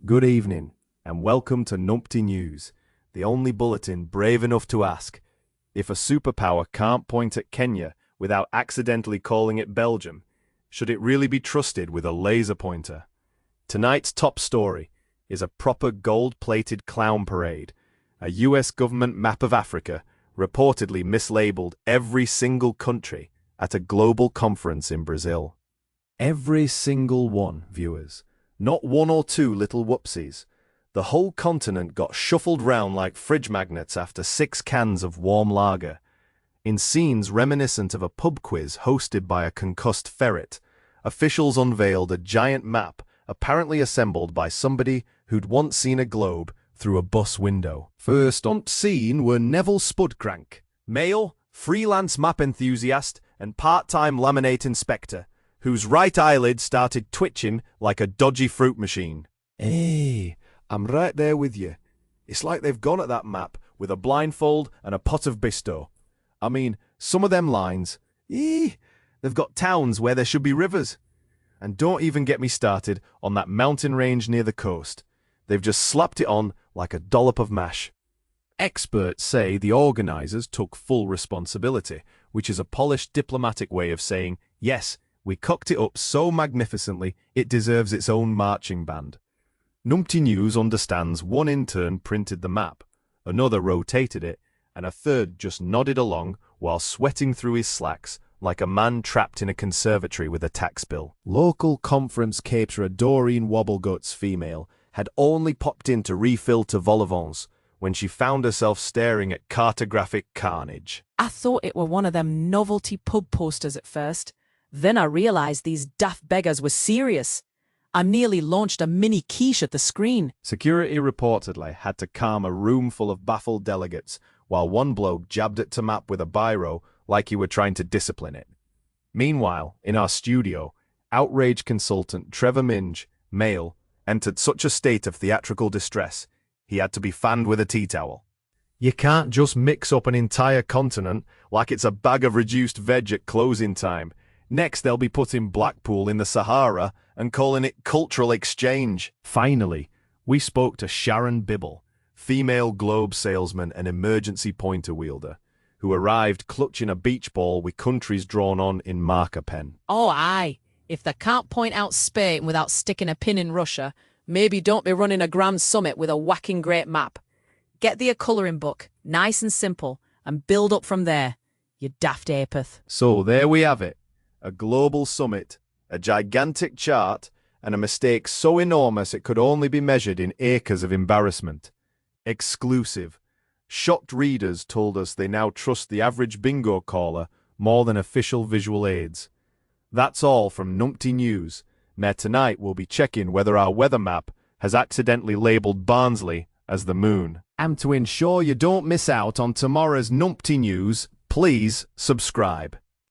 Good evening, and welcome to Numpty News, the only bulletin brave enough to ask, if a superpower can't point at Kenya without accidentally calling it Belgium, should it really be trusted with a laser pointer? Tonight's top story is a proper gold-plated clown parade, a US government map of Africa reportedly mislabeled every single country at a global conference in Brazil. Every single one, viewers. Not one or two little whoopsies. The whole continent got shuffled round like fridge magnets after 6 cans of warm lager. In scenes reminiscent of a pub quiz hosted by a concussed ferret, officials unveiled a giant map apparently assembled by somebody who'd once seen a globe through a bus window. First on scene were Neville Spudcrank, male, freelance map enthusiast, and part-time laminate inspector, whose right eyelid started twitching like a dodgy fruit machine. Hey, I'm right there with you. It's like they've gone at that map with a blindfold and a pot of Bisto. I mean, some of them lines, they've got towns where there should be rivers. And don't even get me started on that mountain range near the coast. They've just slapped it on like a dollop of mash. Experts say the organizers took full responsibility, which is a polished diplomatic way of saying, yes, we cocked it up so magnificently it deserves its own marching band. Numpty News understands one intern printed the map, another rotated it, and a third just nodded along while sweating through his slacks like a man trapped in a conservatory with a tax bill. Local conference caterer Doreen Wobbleguts, female, had only popped in to refill to vol-au-vents when she found herself staring at cartographic carnage. I thought it were one of them novelty pub posters at first. Then I realized these daft beggars were serious. I nearly launched a mini quiche at the screen. Security reportedly had to calm a room full of baffled delegates while one bloke jabbed at to map with a biro like he were trying to discipline it. Meanwhile, in our studio, outrage consultant Trevor Minge, male, entered such a state of theatrical distress he had to be fanned with a tea towel. You can't just mix up an entire continent like it's a bag of reduced veg at closing time. Next, they'll be putting Blackpool in the Sahara and calling it cultural exchange. Finally, we spoke to Sharon Bibble, female globe salesman and emergency pointer wielder, who arrived clutching a beach ball with countries drawn on in marker pen. Oh, aye. If they can't point out Spain without sticking a pin in Russia, maybe don't be running a grand summit with a whacking great map. Get thee a colouring book, nice and simple, and build up from there, you daft apeth. So there we have it. A global summit, a gigantic chart, and a mistake so enormous it could only be measured in acres of embarrassment. Exclusive. Shocked readers told us they now trust the average bingo caller more than official visual aids. That's all from Numpty News. Now tonight we'll be checking whether our weather map has accidentally labelled Barnsley as the moon. And to ensure you don't miss out on tomorrow's Numpty News, please subscribe.